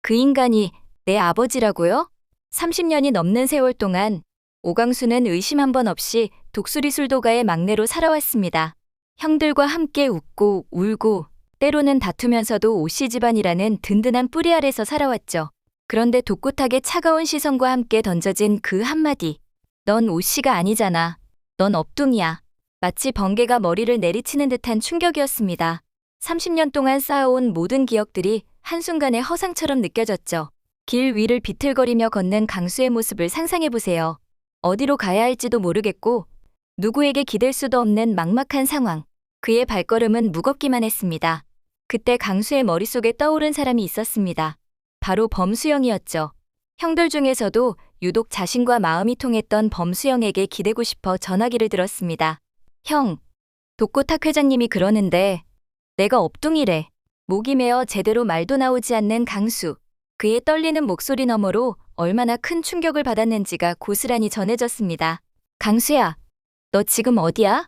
그 인간이 내 아버지라고요? 30년이 넘는 세월 동안 오광수는 의심 한 번 없이 독수리 술도가의 막내로 살아왔습니다. 형들과 함께 웃고 울고 때로는 다투면서도 오씨 집안이라는 든든한 뿌리 아래서 살아왔죠. 그런데 독고하게 차가운 시선과 함께 던져진 그 한마디. 넌 오씨가 아니잖아. 넌 업둥이야. 마치 번개가 머리를 내리치는 듯한 충격이었습니다. 30년 동안 쌓아온 모든 기억들이 한순간에 허상처럼 느껴졌죠. 길 위를 비틀거리며 걷는 강수의 모습을 상상해보세요. 어디로 가야 할지도 모르겠고 누구에게 기댈 수도 없는 막막한 상황. 그의 발걸음은 무겁기만 했습니다. 그때 강수의 머릿속에 떠오른 사람이 있었습니다. 바로 범수영이었죠. 형들 중에서도 유독 자신과 마음이 통했던 범수영에게 기대고 싶어 전화기를 들었습니다. 형, 독고탁 회장님이 그러는데 내가 업둥이래. 목이 메어 제대로 말도 나오지 않는 강수. 그의 떨리는 목소리 너머로 얼마나 큰 충격을 받았는지가 고스란히 전해졌습니다. 강수야, 너 지금 어디야?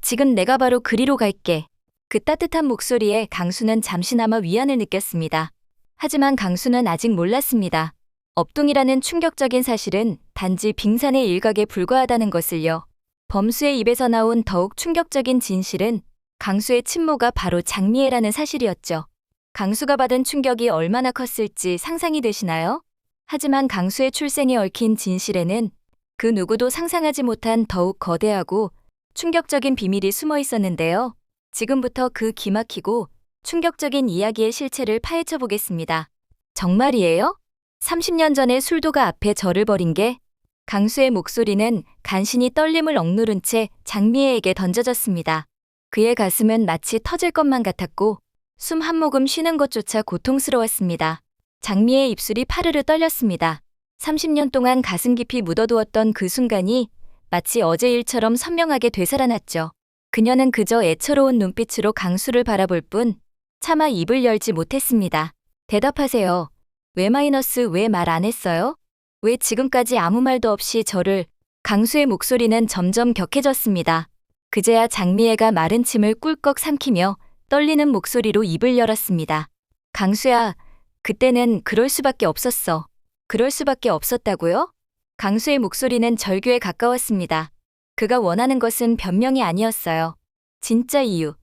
지금 내가 바로 그리로 갈게. 그 따뜻한 목소리에 강수는 잠시나마 위안을 느꼈습니다. 하지만 강수는 아직 몰랐습니다. 업둥이라는 충격적인 사실은 단지 빙산의 일각에 불과하다는 것을요. 범수의 입에서 나온 더욱 충격적인 진실은 강수의 친모가 바로 장미애라는 사실이었죠. 강수가 받은 충격이 얼마나 컸을지 상상이 되시나요? 하지만 강수의 출생에 얽힌 진실에는 그 누구도 상상하지 못한 더욱 거대하고 충격적인 비밀이 숨어 있었는데요. 지금부터 그 기막히고 충격적인 이야기의 실체를 파헤쳐 보겠습니다. 정말이에요? 30년 전에 술도가 앞에 저를 버린 게? 강수의 목소리는 간신히 떨림을 억누른 채 장미애에게 던져졌습니다. 그의 가슴은 마치 터질 것만 같았고 숨 한 모금 쉬는 것조차 고통스러웠습니다. 장미의 입술이 파르르 떨렸습니다. 30년 동안 가슴 깊이 묻어두었던 그 순간이 마치 어제 일처럼 선명하게 되살아났죠. 그녀는 그저 애처로운 눈빛으로 강수를 바라볼 뿐 차마 입을 열지 못했습니다. 대답하세요. 왜 말 안 했어요? 왜 지금까지 아무 말도 없이 저를... 강수의 목소리는 점점 격해졌습니다. 그제야 장미애가 마른 침을 꿀꺽 삼키며 떨리는 목소리로 입을 열었습니다. 강수야, 그때는 그럴 수밖에 없었어. 그럴 수밖에 없었다고요? 강수의 목소리는 절규에 가까웠습니다. 그가 원하는 것은 변명이 아니었어요. 진짜 이유,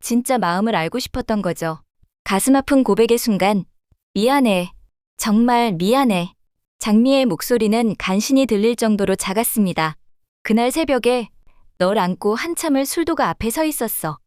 진짜 마음을 알고 싶었던 거죠. 가슴 아픈 고백의 순간, 미안해. 정말 미안해. 장미의 목소리는 간신히 들릴 정도로 작았습니다. 그날 새벽에 널 안고 한참을 술도가 앞에 서 있었어.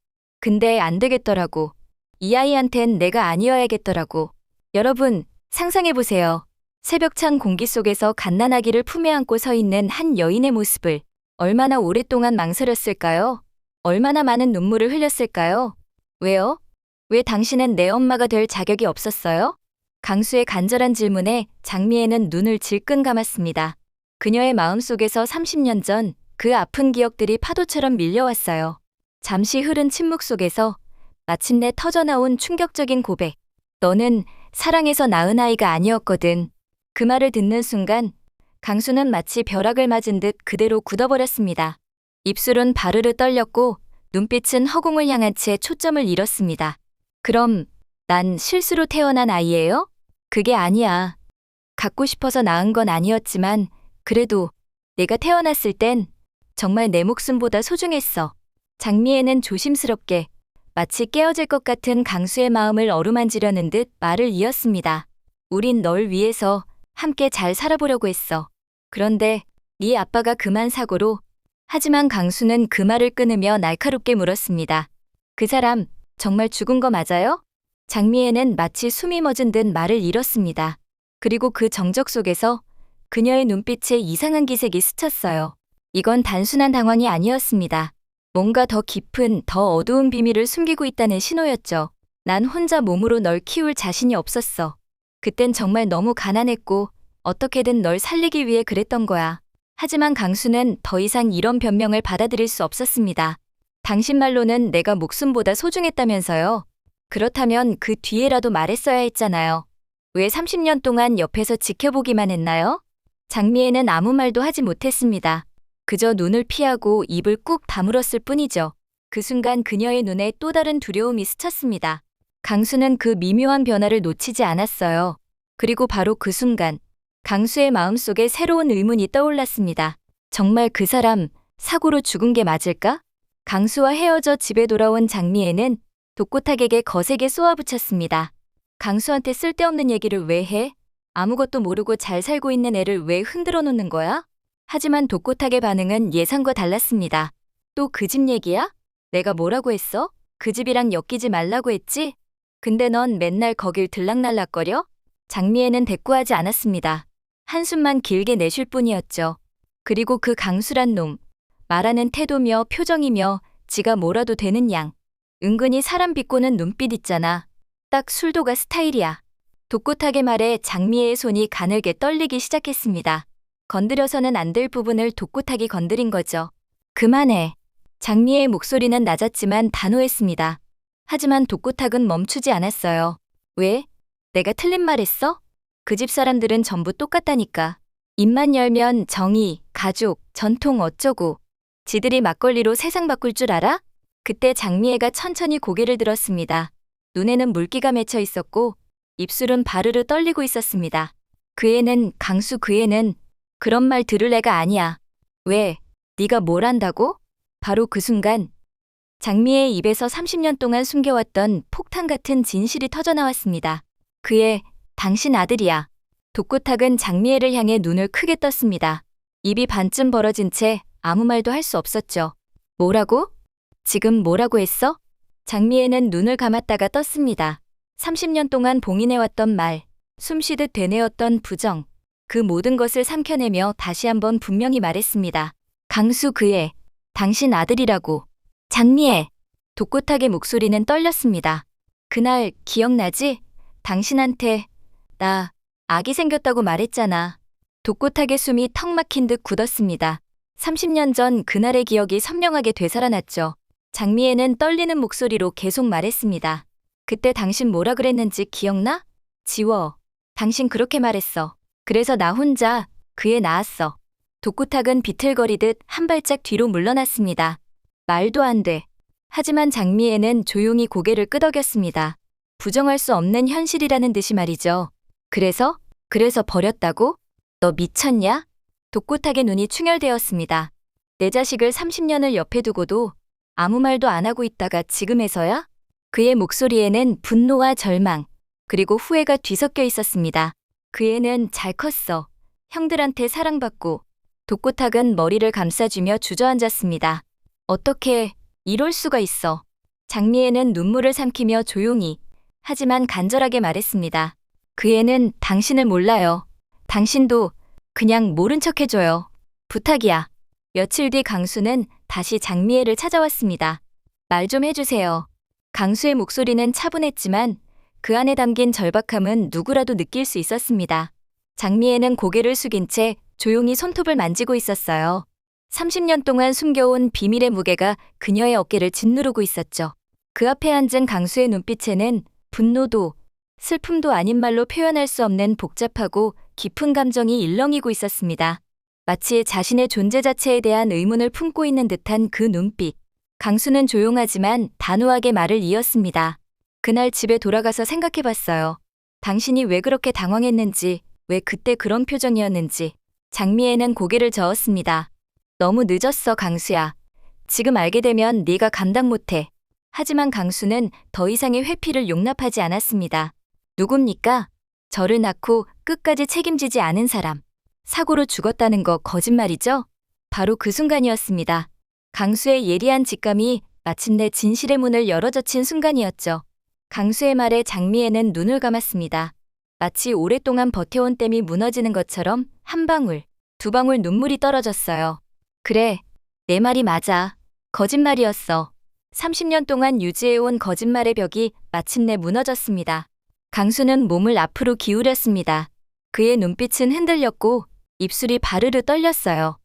근데 안 되겠더라고. 이 아이한텐 내가 아니어야겠더라고. 여러분, 상상해보세요. 새벽찬 공기 속에서 갓난아기를 품에 안고 서 있는 한 여인의 모습을 얼마나 오랫동안 망설였을까요? 얼마나 많은 눈물을 흘렸을까요? 왜요? 왜 당신은 내 엄마가 될 자격이 없었어요? 강수의 간절한 질문에 장미애는 눈을 질끈 감았습니다. 그녀의 마음속에서 30년 전 그 아픈 기억들이 파도처럼 밀려왔어요. 잠시 흐른 침묵 속에서 마침내 터져나온 충격적인 고백. 너는 사랑해서 낳은 아이가 아니었거든. 그 말을 듣는 순간 강수는 마치 벼락을 맞은 듯 그대로 굳어버렸습니다. 입술은 바르르 떨렸고 눈빛은 허공을 향한 채 초점을 잃었습니다. 그럼 난 실수로 태어난 아이예요? 그게 아니야. 갖고 싶어서 낳은 건 아니었지만 그래도 내가 태어났을 땐 정말 내 목숨보다 소중했어. 장미애는 조심스럽게 마치 깨어질 것 같은 강수의 마음을 어루만지려는 듯 말을 이었습니다. 우린 널 위해서 함께 잘 살아보려고 했어. 그런데 네 아빠가 그만 사고로. 하지만 강수는 그 말을 끊으며 날카롭게 물었습니다. 그 사람 정말 죽은 거 맞아요? 장미애는 마치 숨이 멎은 듯 말을 잃었습니다. 그리고 그 정적 속에서 그녀의 눈빛에 이상한 기색이 스쳤어요. 이건 단순한 당황이 아니었습니다. 뭔가 더 깊은, 더 어두운 비밀을 숨기고 있다는 신호였죠. 난 혼자 몸으로 널 키울 자신이 없었어. 그땐 정말 너무 가난했고 어떻게든 널 살리기 위해 그랬던 거야. 하지만 강수는 더 이상 이런 변명을 받아들일 수 없었습니다. 당신 말로는 내가 목숨보다 소중했다면서요. 그렇다면 그 뒤에라도 말했어야 했잖아요. 왜 30년 동안 옆에서 지켜보기만 했나요? 장미애는 아무 말도 하지 못했습니다. 그저 눈을 피하고 입을 꾹 다물었을 뿐이죠. 그 순간 그녀의 눈에 또 다른 두려움이 스쳤습니다. 강수는 그 미묘한 변화를 놓치지 않았어요. 그리고 바로 그 순간 강수의 마음속에 새로운 의문이 떠올랐습니다. 정말 그 사람 사고로 죽은 게 맞을까? 강수와 헤어져 집에 돌아온 장미애는 독고탁에게 거세게 쏘아붙였습니다. 강수한테 쓸데없는 얘기를 왜 해? 아무것도 모르고 잘 살고 있는 애를 왜 흔들어 놓는 거야? 하지만 독고탁의 반응은 예상과 달랐습니다. 또 그 집 얘기야? 내가 뭐라고 했어? 그 집이랑 엮이지 말라고 했지? 근데 넌 맨날 거길 들락날락거려? 장미애는 대꾸하지 않았습니다. 한숨만 길게 내쉴 뿐이었죠. 그리고 그 강수란 놈, 말하는 태도며 표정이며 지가 뭐라도 되는 양. 은근히 사람 비꼬는 눈빛 있잖아. 딱 술도가 스타일이야. 독고탁의 말에 장미애의 손이 가늘게 떨리기 시작했습니다. 건드려서는 안 될 부분을 독고탁이 건드린 거죠. 그만해. 장미애의 목소리는 낮았지만 단호했습니다. 하지만 독고탁은 멈추지 않았어요. 왜? 내가 틀린 말 했어? 그 집 사람들은 전부 똑같다니까. 입만 열면 정의, 가족, 전통 어쩌고. 지들이 막걸리로 세상 바꿀 줄 알아? 그때 장미애가 천천히 고개를 들었습니다. 눈에는 물기가 맺혀 있었고 입술은 바르르 떨리고 있었습니다. 그 애는 강수 그 애는 그런 말 들을 애가 아니야. 왜? 네가 뭘 안다고? 바로 그 순간 장미애의 입에서 30년 동안 숨겨왔던 폭탄 같은 진실이 터져나왔습니다. 그의 당신 아들이야. 독고탁은 장미애를 향해 눈을 크게 떴습니다. 입이 반쯤 벌어진 채 아무 말도 할 수 없었죠. 뭐라고? 지금 뭐라고 했어? 장미애는 눈을 감았다가 떴습니다. 30년 동안 봉인해왔던 말, 숨쉬듯 되뇌었던 부정, 그 모든 것을 삼켜내며 다시 한번 분명히 말했습니다. 강수 그애, 당신 아들이라고. 장미애! 독고탁의 목소리는 떨렸습니다. 그날 기억나지? 당신한테 나 아기 생겼다고 말했잖아. 독고탁의 숨이 턱 막힌 듯 굳었습니다. 30년 전 그날의 기억이 선명하게 되살아났죠. 장미애는 떨리는 목소리로 계속 말했습니다. 그때 당신 뭐라 그랬는지 기억나? 지워. 당신 그렇게 말했어. 그래서 나 혼자 그 애 낳았어. 독고탁은 비틀거리듯 한 발짝 뒤로 물러났습니다. 말도 안 돼. 하지만 장미애는 조용히 고개를 끄덕였습니다. 부정할 수 없는 현실이라는 듯이 말이죠. 그래서 버렸다고? 너 미쳤냐? 독고탁의 눈이 충혈되었습니다. 내 자식을 30년을 옆에 두고도 아무 말도 안 하고 있다가 지금에서야? 그의 목소리에는 분노와 절망, 그리고 후회가 뒤섞여 있었습니다. 그 애는 잘 컸어. 형들한테 사랑받고. 독고탁은 머리를 감싸주며 주저앉았습니다. 어떻게 이럴 수가 있어. 장미애는 눈물을 삼키며 조용히 하지만 간절하게 말했습니다. 그 애는 당신을 몰라요. 당신도 그냥 모른 척 해줘요. 부탁이야. 며칠 뒤 강수는 다시 장미애를 찾아왔습니다. 말 좀 해주세요. 강수의 목소리는 차분했지만 그 안에 담긴 절박함은 누구라도 느낄 수 있었습니다. 장미애는 고개를 숙인 채 조용히 손톱을 만지고 있었어요. 30년 동안 숨겨온 비밀의 무게가 그녀의 어깨를 짓누르고 있었죠. 그 앞에 앉은 강수의 눈빛에는 분노도 슬픔도 아닌 말로 표현할 수 없는 복잡하고 깊은 감정이 일렁이고 있었습니다. 마치 자신의 존재 자체에 대한 의문을 품고 있는 듯한 그 눈빛. 강수는 조용하지만 단호하게 말을 이었습니다. 그날 집에 돌아가서 생각해봤어요. 당신이 왜 그렇게 당황했는지, 왜 그때 그런 표정이었는지. 장미애는 고개를 저었습니다. 너무 늦었어, 강수야. 지금 알게 되면 네가 감당 못해. 하지만 강수는 더 이상의 회피를 용납하지 않았습니다. 누굽니까? 저를 낳고 끝까지 책임지지 않은 사람. 사고로 죽었다는 거 거짓말이죠? 바로 그 순간이었습니다. 강수의 예리한 직감이 마침내 진실의 문을 열어젖힌 순간이었죠. 강수의 말에 장미애는 눈을 감았습니다. 마치 오랫동안 버텨온 댐이 무너지는 것처럼 한 방울, 두 방울 눈물이 떨어졌어요. 그래, 내 말이 맞아. 거짓말이었어. 30년 동안 유지해온 거짓말의 벽이 마침내 무너졌습니다. 강수는 몸을 앞으로 기울였습니다. 그의 눈빛은 흔들렸고 입술이 바르르 떨렸어요.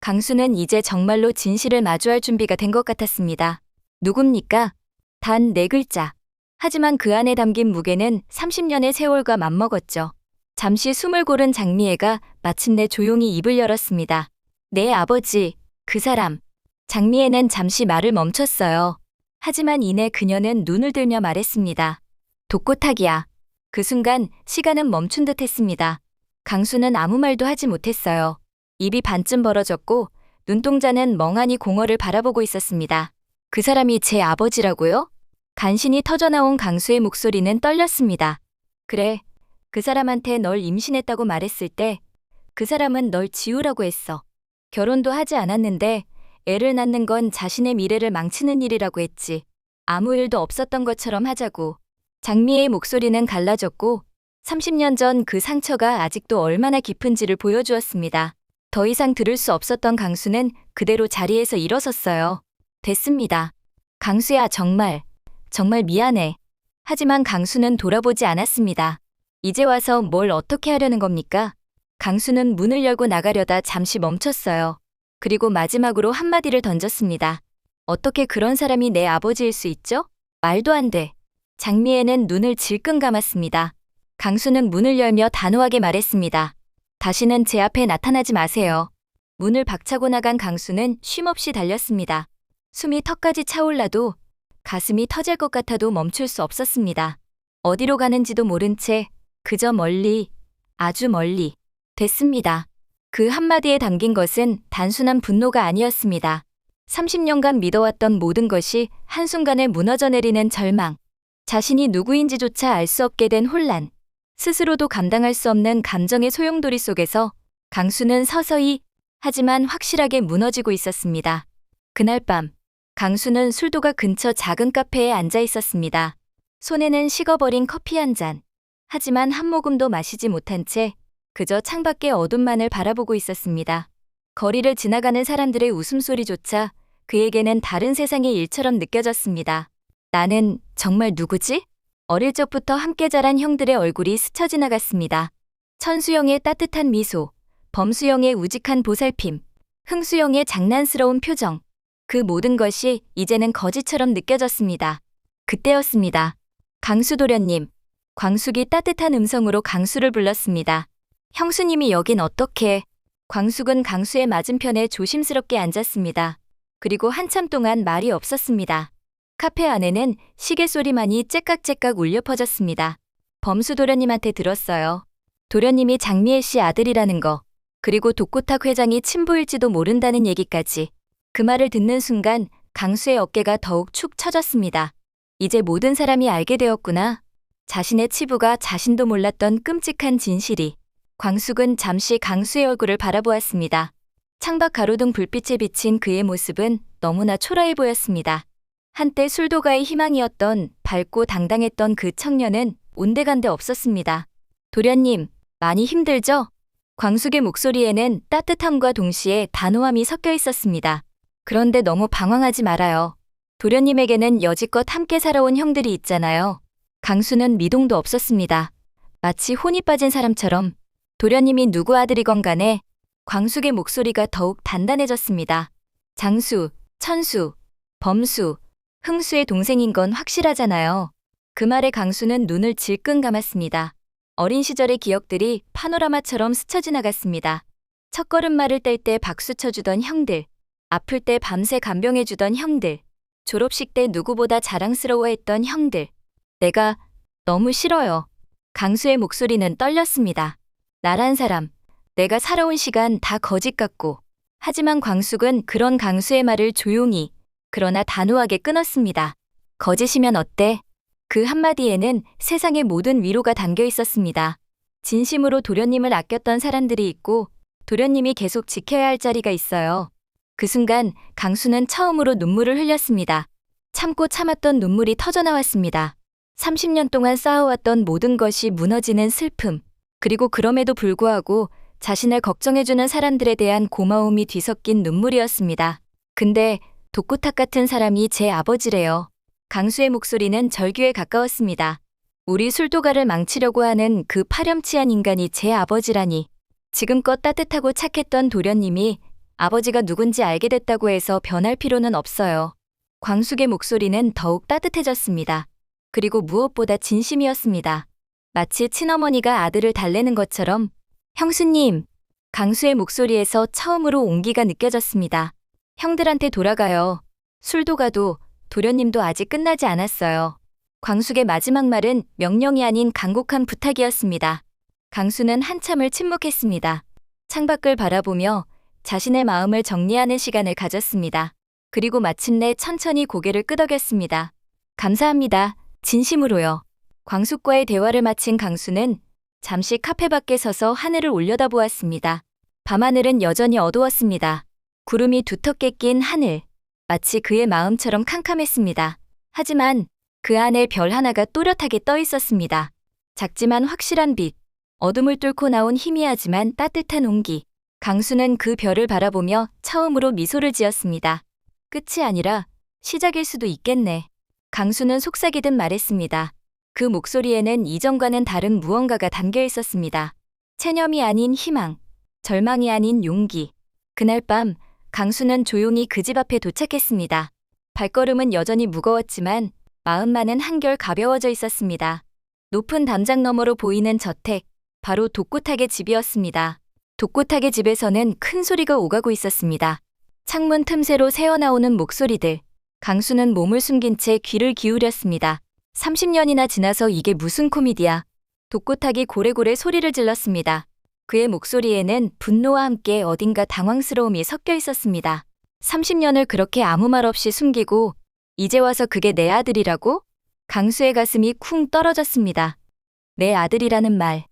강수는 이제 정말로 진실을 마주할 준비가 된 것 같았습니다. 누굽니까? 단 4글자. 하지만 그 안에 담긴 무게는 30년의 세월과 맞먹었죠. 잠시 숨을 고른 장미애가 마침내 조용히 입을 열었습니다. 내 아버지, 그 사람. 장미애는 잠시 말을 멈췄어요. 하지만 이내 그녀는 눈을 들며 말했습니다. 독고탁이야. 그 순간 시간은 멈춘 듯 했습니다. 강수는 아무 말도 하지 못했어요. 입이 반쯤 벌어졌고 눈동자는 멍하니 공허를 바라보고 있었습니다. 그 사람이 제 아버지라고요? 간신히 터져나온 강수의 목소리는 떨렸습니다. 그래, 그 사람한테 널 임신했다고 말했을 때 그 사람은 널 지우라고 했어. 결혼도 하지 않았는데 애를 낳는 건 자신의 미래를 망치는 일이라고 했지. 아무 일도 없었던 것처럼 하자고. 장미의 목소리는 갈라졌고 30년 전 그 상처가 아직도 얼마나 깊은지를 보여주었습니다. 더 이상 들을 수 없었던 강수는 그대로 자리에서 일어섰어요. 됐습니다. 강수야, 정말 미안해. 하지만 강수는 돌아보지 않았습니다. 이제 와서 뭘 어떻게 하려는 겁니까? 강수는 문을 열고 나가려다 잠시 멈췄어요. 그리고 마지막으로 한마디를 던졌습니다. 어떻게 그런 사람이 내 아버지일 수 있죠? 말도 안 돼. 장미애는 눈을 질끈 감았습니다. 강수는 문을 열며 단호하게 말했습니다. 다시는 제 앞에 나타나지 마세요. 문을 박차고 나간 강수는 쉼없이 달렸습니다. 숨이 턱까지 차올라도 가슴이 터질 것 같아도 멈출 수 없었습니다. 어디로 가는지도 모른 채 그저 멀리, 아주 멀리. 됐습니다. 그 한마디에 담긴 것은 단순한 분노가 아니었습니다. 30년간 믿어왔던 모든 것이 한순간에 무너져 내리는 절망. 자신이 누구인지조차 알 수 없게 된 혼란. 스스로도 감당할 수 없는 감정의 소용돌이 속에서 강수는 서서히 하지만 확실하게 무너지고 있었습니다. 그날 밤, 강수는 술도가 근처 작은 카페에 앉아 있었습니다. 손에는 식어버린 커피 한 잔. 하지만 한 모금도 마시지 못한 채 그저 창밖의 어둠만을 바라보고 있었습니다. 거리를 지나가는 사람들의 웃음소리조차 그에게는 다른 세상의 일처럼 느껴졌습니다. 나는 정말 누구지? 어릴 적부터 함께 자란 형들의 얼굴이 스쳐 지나갔습니다. 천수영의 따뜻한 미소, 범수영의 우직한 보살핌, 흥수영의 장난스러운 표정. 그 모든 것이 이제는 거짓처럼 느껴졌습니다. 그때였습니다. 강수 도련님. 광숙이 따뜻한 음성으로 강수를 불렀습니다. 형수님이 여긴 어떻게? 광숙은 강수의 맞은편에 조심스럽게 앉았습니다. 그리고 한참 동안 말이 없었습니다. 카페 안에는 시계 소리만이 째깍째깍 울려 퍼졌습니다. 범수 도련님한테 들었어요. 도련님이 장미애 씨 아들이라는 거, 그리고 독고탁 회장이 친부일지도 모른다는 얘기까지. 그 말을 듣는 순간 강수의 어깨가 더욱 축 처졌습니다. 이제 모든 사람이 알게 되었구나. 자신의 치부가 자신도 몰랐던 끔찍한 진실이. 광숙은 잠시 강수의 얼굴을 바라보았습니다. 창밖 가로등 불빛에 비친 그의 모습은 너무나 초라해 보였습니다. 한때 술도가의 희망이었던 밝고 당당했던 그 청년은 온데간데 없었습니다. 도련님, 많이 힘들죠? 광숙의 목소리에는 따뜻함과 동시에 단호함이 섞여 있었습니다. 그런데 너무 방황하지 말아요. 도련님에게는 여지껏 함께 살아온 형들이 있잖아요. 강수는 미동도 없었습니다. 마치 혼이 빠진 사람처럼. 도련님이 누구 아들이건 간에 광숙의 목소리가 더욱 단단해졌습니다. 장수, 천수, 범수, 흥수의 동생인 건 확실하잖아요. 그 말에 강수는 눈을 질끈 감았습니다. 어린 시절의 기억들이 파노라마처럼 스쳐 지나갔습니다. 첫걸음말을 뗄 때 박수 쳐주던 형들, 아플 때 밤새 간병해주던 형들, 졸업식 때 누구보다 자랑스러워했던 형들. 내가 너무 싫어요. 강수의 목소리는 떨렸습니다. 나란 사람, 내가 살아온 시간 다 거짓 같고. 하지만 광숙은 그런 강수의 말을 조용히, 그러나 단호하게 끊었습니다. 거짓이면 어때? 그 한마디에는 세상의 모든 위로가 담겨 있었습니다. 진심으로 도련님을 아꼈던 사람들이 있고 도련님이 계속 지켜야 할 자리가 있어요. 그 순간 강수는 처음으로 눈물을 흘렸습니다. 참고 참았던 눈물이 터져나왔습니다. 30년 동안 쌓아왔던 모든 것이 무너지는 슬픔, 그리고 그럼에도 불구하고 자신을 걱정해주는 사람들에 대한 고마움이 뒤섞인 눈물이었습니다. 근데 독고탁 같은 사람이 제 아버지래요. 강수의 목소리는 절규에 가까웠습니다. 우리 술도가를 망치려고 하는 그 파렴치한 인간이 제 아버지라니. 지금껏 따뜻하고 착했던 도련님이 아버지가 누군지 알게 됐다고 해서 변할 필요는 없어요. 광숙의 목소리는 더욱 따뜻해졌습니다. 그리고 무엇보다 진심이었습니다. 마치 친어머니가 아들을 달래는 것처럼. 형수님, 강수의 목소리에서 처음으로 온기가 느껴졌습니다. 형들한테 돌아가요. 술도가도 도련님도 아직 끝나지 않았어요. 광숙의 마지막 말은 명령이 아닌 간곡한 부탁이었습니다. 강수는 한참을 침묵했습니다. 창밖을 바라보며 자신의 마음을 정리하는 시간을 가졌습니다. 그리고 마침내 천천히 고개를 끄덕였습니다. 감사합니다. 진심으로요. 광숙과의 대화를 마친 강수는 잠시 카페 밖에 서서 하늘을 올려다보았습니다. 밤하늘은 여전히 어두웠습니다. 구름이 두텁게 낀 하늘, 마치 그의 마음처럼 캄캄했습니다. 하지만 그 안에 별 하나가 또렷하게 떠 있었습니다. 작지만 확실한 빛, 어둠을 뚫고 나온 희미하지만 따뜻한 온기. 강수는 그 별을 바라보며 처음으로 미소를 지었습니다. 끝이 아니라 시작일 수도 있겠네. 강수는 속삭이듯 말했습니다. 그 목소리에는 이전과는 다른 무언가가 담겨 있었습니다. 체념이 아닌 희망, 절망이 아닌 용기. 그날 밤 강수는 조용히 그 집 앞에 도착했습니다. 발걸음은 여전히 무거웠지만 마음만은 한결 가벼워져 있었습니다. 높은 담장 너머로 보이는 저택, 바로 독고탁의 집이었습니다. 독고탁의 집에서는 큰 소리가 오가고 있었습니다. 창문 틈새로 새어나오는 목소리들. 강수는 몸을 숨긴 채 귀를 기울였습니다. 30년이나 지나서 이게 무슨 코미디야. 독고탁이 고래고래 소리를 질렀습니다. 그의 목소리에는 분노와 함께 어딘가 당황스러움이 섞여 있었습니다. 30년을 그렇게 아무 말 없이 숨기고 이제 와서 그게 내 아들이라고? 강수의 가슴이 쿵 떨어졌습니다. 내 아들이라는 말.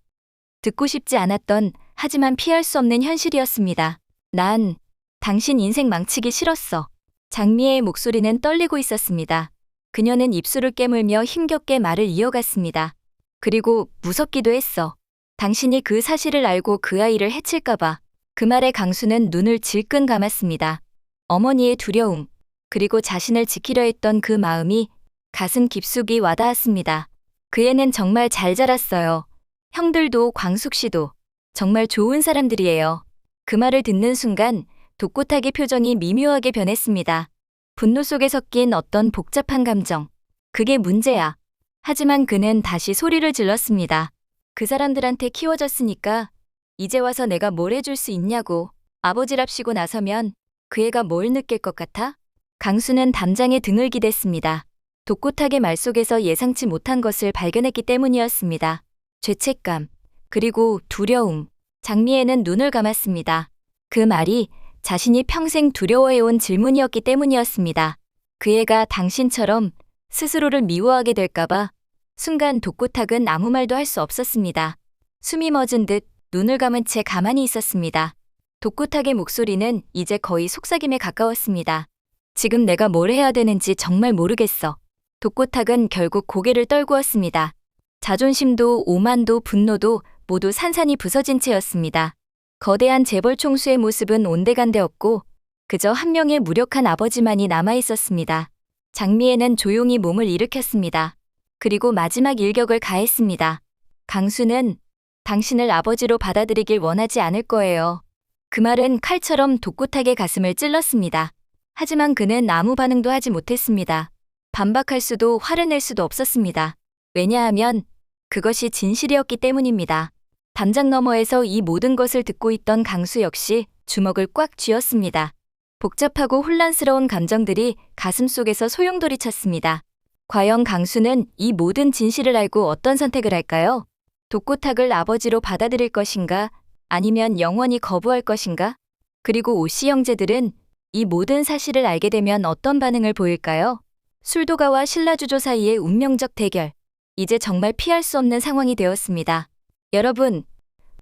듣고 싶지 않았던 하지만 피할 수 없는 현실이었습니다. 난 당신 인생 망치기 싫었어. 장미애의 목소리는 떨리고 있었습니다. 그녀는 입술을 깨물며 힘겹게 말을 이어갔습니다. 그리고 무섭기도 했어. 당신이 그 사실을 알고 그 아이를 해칠까봐. 그 말에 강수는 눈을 질끈 감았습니다. 어머니의 두려움, 그리고 자신을 지키려 했던 그 마음이 가슴 깊숙이 와닿았습니다. 그 애는 정말 잘 자랐어요. 형들도 광숙 씨도 정말 좋은 사람들이에요. 그 말을 듣는 순간 독고탁의 표정이 미묘하게 변했습니다. 분노 속에 섞인 어떤 복잡한 감정. 그게 문제야. 하지만 그는 다시 소리를 질렀습니다. 그 사람들한테 키워졌으니까 이제 와서 내가 뭘 해줄 수 있냐고. 아버지랍시고 나서면 그 애가 뭘 느낄 것 같아? 강수는 담장에 등을 기댔습니다. 독고탁의 말 속에서 예상치 못한 것을 발견했기 때문이었습니다. 죄책감, 그리고 두려움. 장미애는 눈을 감았습니다. 그 말이 자신이 평생 두려워해온 질문이었기 때문이었습니다. 그 애가 당신처럼 스스로를 미워하게 될까봐. 순간 독고탁은 아무 말도 할 수 없었습니다. 숨이 멎은 듯 눈을 감은 채 가만히 있었습니다. 독고탁의 목소리는 이제 거의 속삭임에 가까웠습니다. 지금 내가 뭘 해야 되는지 정말 모르겠어. 독고탁은 결국 고개를 떨구었습니다. 자존심도 오만도 분노도 모두 산산이 부서진 채였습니다. 거대한 재벌 총수의 모습은 온데간데 없고 그저 한 명의 무력한 아버지만이 남아있었습니다. 장미애는 조용히 몸을 일으켰습니다. 그리고 마지막 일격을 가했습니다. 강수는 당신을 아버지로 받아들이길 원하지 않을 거예요. 그 말은 칼처럼 독고탁의 가슴을 찔렀습니다. 하지만 그는 아무 반응도 하지 못했습니다. 반박할 수도 화를 낼 수도 없었습니다. 왜냐하면 그것이 진실이었기 때문입니다. 담장 너머에서 이 모든 것을 듣고 있던 강수 역시 주먹을 꽉 쥐었습니다. 복잡하고 혼란스러운 감정들이 가슴속에서 소용돌이쳤습니다. 과연 강수는 이 모든 진실을 알고 어떤 선택을 할까요? 독고탁을 아버지로 받아들일 것인가? 아니면 영원히 거부할 것인가? 그리고 오씨 형제들은 이 모든 사실을 알게 되면 어떤 반응을 보일까요? 술도가와 신라주조 사이의 운명적 대결. 이제 정말 피할 수 없는 상황이 되었습니다. 여러분,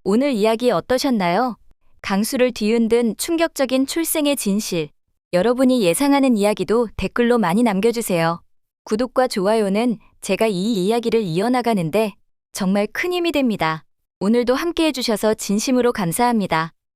오늘 이야기 어떠셨나요? 강수를 뒤흔든 충격적인 출생의 진실. 여러분이 예상하는 이야기도 댓글로 많이 남겨주세요. 구독과 좋아요는 제가 이 이야기를 이어나가는데 정말 큰 힘이 됩니다. 오늘도 함께 해주셔서 진심으로 감사합니다.